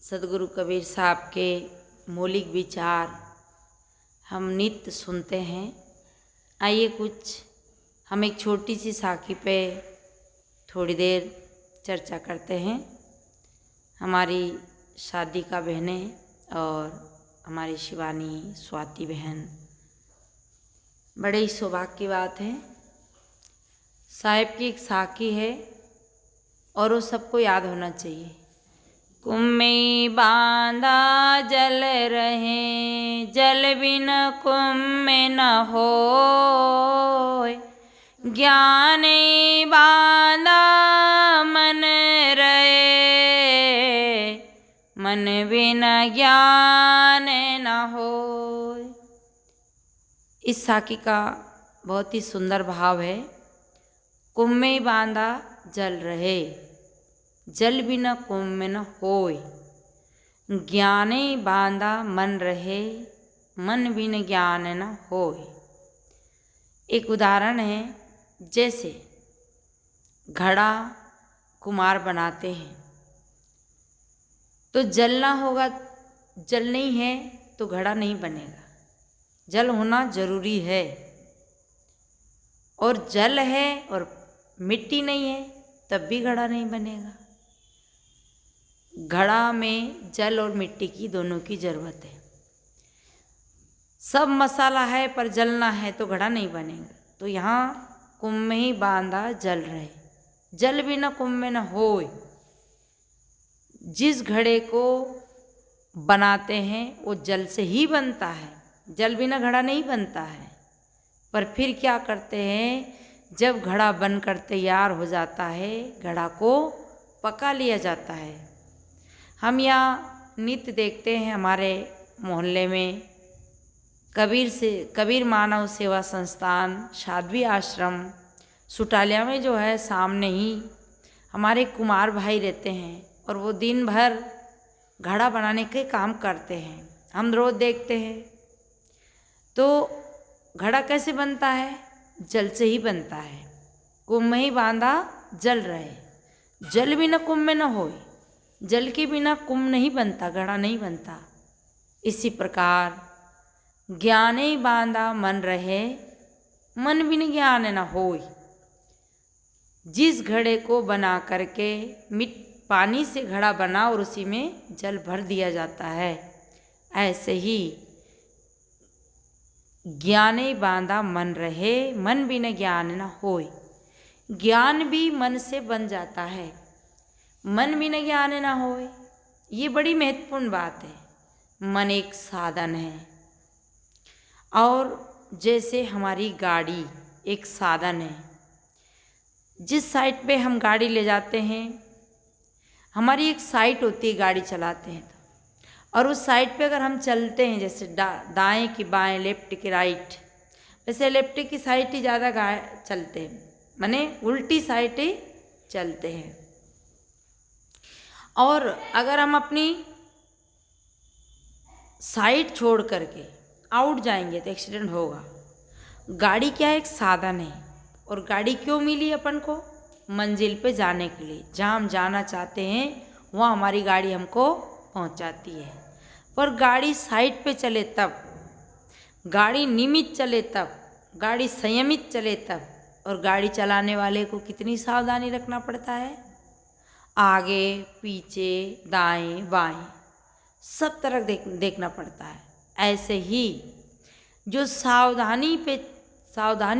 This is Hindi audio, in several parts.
सदगुरु कबीर साहब के मौलिक विचार हम नित्य सुनते हैं। आइए कुछ हम एक छोटी सी साखी पे थोड़ी देर चर्चा करते हैं। हमारी शादी का बहनें और हमारी शिवानी स्वाति बहन, बड़े ही सौभाग्य की बात है। साहिब की एक साखी है और वो सबको याद होना चाहिए। कुम्मे बांधा जल रहे, जल बिन कुम्मे न होय। ज्ञान बांधा मन रहे, मन बिन ज्ञान न होय। इस साखी का बहुत ही सुंदर भाव है। कुम्मे बांधा जल रहे, जल बिना कुम्भ न होय। ज्ञाने बांधा मन रहे, मन बिन ज्ञान न होय। एक उदाहरण है, जैसे घड़ा कुम्हार बनाते हैं तो जल ना होगा, जल नहीं है तो घड़ा नहीं बनेगा। जल होना जरूरी है, और जल है और मिट्टी नहीं है तब भी घड़ा नहीं बनेगा। घड़ा में जल और मिट्टी की दोनों की ज़रूरत है। सब मसाला है पर जल ना है तो घड़ा नहीं बनेगा। तो यहाँ कुम्भ में ही बांधा जल रहे, जल बिना कुम्भ में न होय। जिस घड़े को बनाते हैं वो जल से ही बनता है, जल बिना घड़ा नहीं बनता है। पर फिर क्या करते हैं, जब घड़ा बनकर तैयार हो जाता है, घड़ा को पका लिया जाता है। हम यहाँ नित्य देखते हैं, हमारे मोहल्ले में कबीर मानव सेवा संस्थान साध्वी आश्रम सुटालिया में जो है, सामने ही हमारे कुमार भाई रहते हैं और वो दिन भर घड़ा बनाने के काम करते हैं। हम रोज देखते हैं। तो घड़ा कैसे बनता है? जल से ही बनता है। कुम्भ में ही बांधा जल रहे, जल बिना कुम्भ में न होय। जल के बिना कुम्भ नहीं बनता, घड़ा नहीं बनता। इसी प्रकार ज्ञाने बांधा मन रहे, मन बिन ज्ञान न होय। जिस घड़े को बना करके पानी से घड़ा बना और उसी में जल भर दिया जाता है, ऐसे ही ज्ञाने बांधा मन रहे, मन बिन ज्ञान न होय। ज्ञान भी मन से बन जाता है, मन बिन ज्ञान न होय। ये बड़ी महत्वपूर्ण बात है। मन एक साधन है, और जैसे हमारी गाड़ी एक साधन है। जिस साइड पे हम गाड़ी ले जाते हैं, हमारी एक साइड होती है गाड़ी चलाते हैं तो, और उस साइड पे अगर हम चलते हैं, जैसे दाएं की बाएं, लेफ्ट की राइट, वैसे लेफ्ट की साइड ही ज़्यादा चलते हैं, माने उल्टी साइड ही चलते हैं। और अगर हम अपनी साइड छोड़ करके आउट जाएंगे तो एक्सीडेंट होगा। गाड़ी क्या है? एक साधन है। और गाड़ी क्यों मिली अपन को? मंजिल पे जाने के लिए। जहाँ हम जाना चाहते हैं वहाँ हमारी गाड़ी हमको पहुँचाती है। पर गाड़ी साइड पे चले तब, गाड़ी नियमित चले तब, गाड़ी संयमित चले तब। और गाड़ी चलाने वाले को कितनी सावधानी रखना पड़ता है। आगे पीछे दाएं बाएं सब तरफ देखना पड़ता है। ऐसे ही जो सावधानी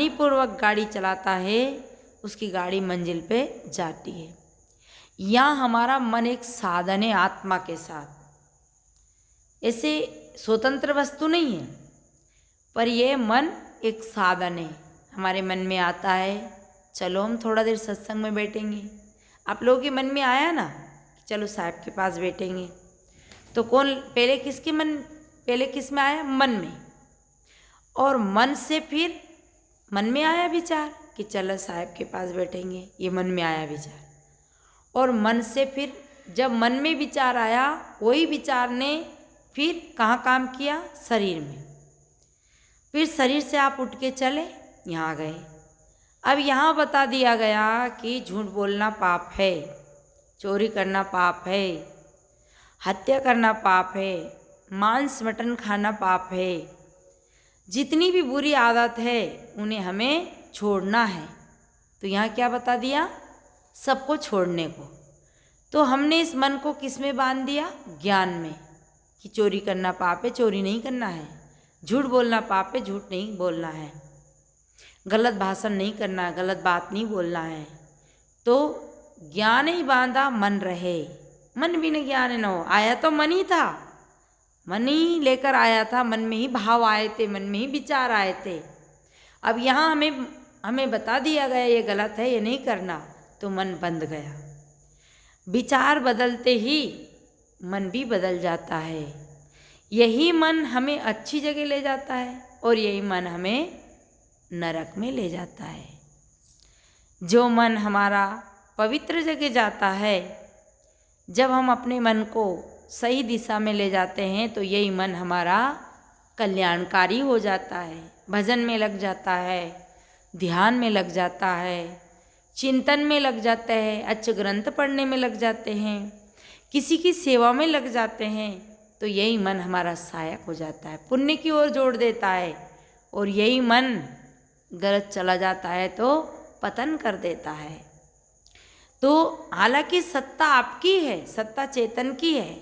पूर्वक गाड़ी चलाता है, उसकी गाड़ी मंजिल पे जाती है। यहाँ हमारा मन एक साधन है आत्मा के साथ। ऐसे स्वतंत्र वस्तु नहीं है, पर यह मन एक साधन है। हमारे मन में आता है, चलो हम थोड़ा देर सत्संग में बैठेंगे। आप लोगों के मन में आया ना, चलो साहब के पास बैठेंगे, तो कौन पहले किस में आया? मन में। और मन से फिर मन में आया विचार कि चलो साहब के पास बैठेंगे, ये मन में आया विचार। और मन से फिर जब मन में विचार आया, वही विचार ने फिर कहाँ काम किया? शरीर में। फिर शरीर से आप उठ के चले, यहाँ गए। अब यहाँ बता दिया गया कि झूठ बोलना पाप है, चोरी करना पाप है, हत्या करना पाप है, मांस मटन खाना पाप है, जितनी भी बुरी आदत है उन्हें हमें छोड़ना है। तो यहाँ क्या बता दिया? सबको छोड़ने को। तो हमने इस मन को किस में बांध दिया? ज्ञान में, कि चोरी करना पाप है, चोरी नहीं करना है, झूठ बोलना पाप है, झूठ नहीं बोलना है, गलत भाषण नहीं करना है, गलत बात नहीं बोलना है। तो ज्ञान ही बांधा मन रहे, मन बिन ज्ञान न हो। आया तो मन ही था, मन ही लेकर आया था, मन में ही भाव आए थे, मन में ही विचार आए थे। अब यहाँ हमें बता दिया गया ये गलत है, ये नहीं करना, तो मन बंध गया। विचार बदलते ही मन भी बदल जाता है। यही मन हमें अच्छी जगह ले जाता है और यही मन हमें नरक में ले जाता है। जो मन हमारा पवित्र जगह जाता है, जब हम अपने मन को सही दिशा में ले जाते हैं तो यही मन हमारा कल्याणकारी हो जाता है। भजन में लग जाता है, ध्यान में लग जाता है, चिंतन में लग जाते हैं, अच्छे ग्रंथ पढ़ने में लग जाते हैं, किसी की सेवा में लग जाते हैं। तो यही मन हमारा सहायक हो जाता है, पुण्य की ओर जोड़ देता है। और यही मन गलत चला जाता है तो पतन कर देता है। तो हालांकि सत्ता आपकी है, सत्ता चेतन की है,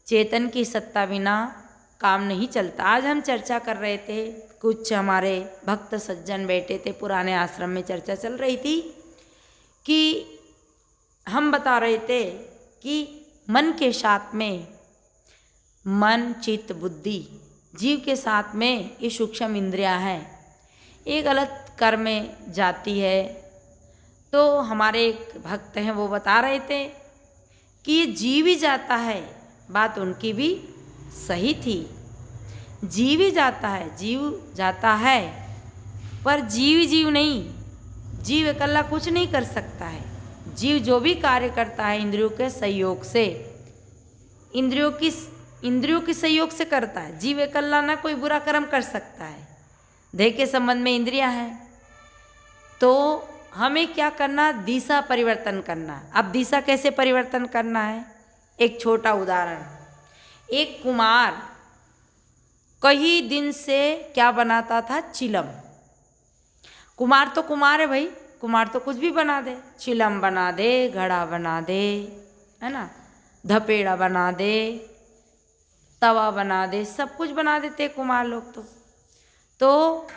चेतन की सत्ता बिना काम नहीं चलता। आज हम चर्चा कर रहे थे, कुछ हमारे भक्त सज्जन बैठे थे, पुराने आश्रम में चर्चा चल रही थी कि हम बता रहे थे कि मन के साथ में, मन चित्त बुद्धि जीव के साथ में ये सूक्ष्म इंद्रियां हैं, ये गलत कर्म में जाती है। तो हमारे एक भक्त हैं वो बता रहे थे कि ये जीव ही जाता है। बात उनकी भी सही थी, जीव ही जाता है, जीव जाता है, पर जीव नहीं, जीव अकेला कुछ नहीं कर सकता है। जीव जो भी कार्य करता है इंद्रियों के सहयोग से, इंद्रियों के सहयोग से करता है। जीव अकेला ना कोई बुरा कर्म कर सकता है। देह के संबंध में इंद्रियां हैं, तो हमें क्या करना? दिशा परिवर्तन करना। अब दिशा कैसे परिवर्तन करना है? एक छोटा उदाहरण, एक कुमार कई दिन से क्या बनाता था? चिलम। कुमार तो कुमार है भाई, कुमार तो कुछ भी बना दे, चिलम बना दे, घड़ा बना दे, है ना, धपेड़ा बना दे, तवा बना दे, सब कुछ बना देते कुमार लोग। तो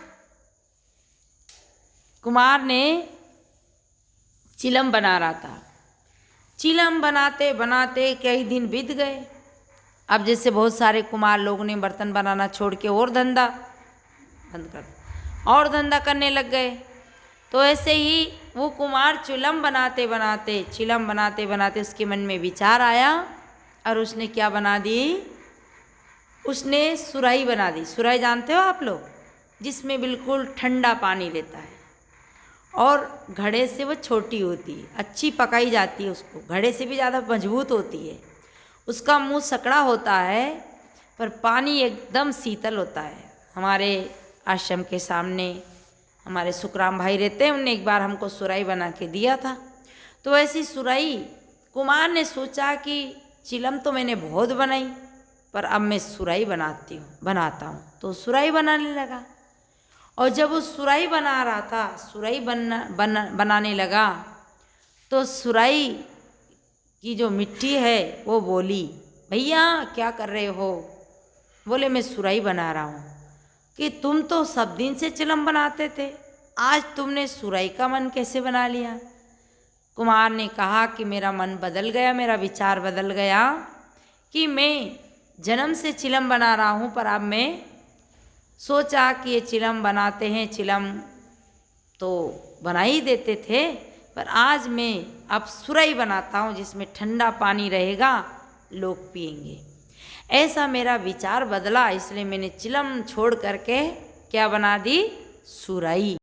कुमार ने चिलम बना रहा था। चिलम बनाते बनाते कई दिन बीत गए। अब जैसे बहुत सारे कुमार लोग ने बर्तन बनाना छोड़ के और धंधा बंद कर और धंधा करने लग गए। तो ऐसे ही वो कुमार चिलम बनाते बनाते उसके मन में विचार आया और उसने क्या बना दी? उसने सुराही बना दी। सुराही जानते हो आप लोग, जिसमें बिल्कुल ठंडा पानी रहता है और घड़े से वो छोटी होती है, अच्छी पकाई जाती है, उसको घड़े से भी ज़्यादा मजबूत होती है। उसका मुंह सकड़ा होता है पर पानी एकदम शीतल होता है। हमारे आश्रम के सामने हमारे सुखराम भाई रहते हैं, उनने एक बार हमको सुराही बना के दिया था। तो ऐसी सुराही कुमार ने सोचा कि चिलम तो मैंने बहुत बनाई, पर अब मैं सुराही बनाता हूँ। तो सुराही बनाने लगा और जब वो सुराही बना रहा था, सुराही बनाने लगा तो सुराही की जो मिट्टी है वो बोली, भैया क्या कर रहे हो? बोले मैं सुराही बना रहा हूँ। कि तुम तो सब दिन से चिलम बनाते थे, आज तुमने सुराही का मन कैसे बना लिया? कुमार ने कहा कि मेरा मन बदल गया, मेरा विचार बदल गया कि मैं जन्म से चिलम बना रहा हूँ, पर अब मैं सोचा कि ये चिलम बनाते हैं, चिलम तो बना ही देते थे, पर आज मैं अब सुराही बनाता हूँ जिसमें ठंडा पानी रहेगा, लोग पिएंगे। ऐसा मेरा विचार बदला, इसलिए मैंने चिलम छोड़ करके क्या बना दी? सुराही।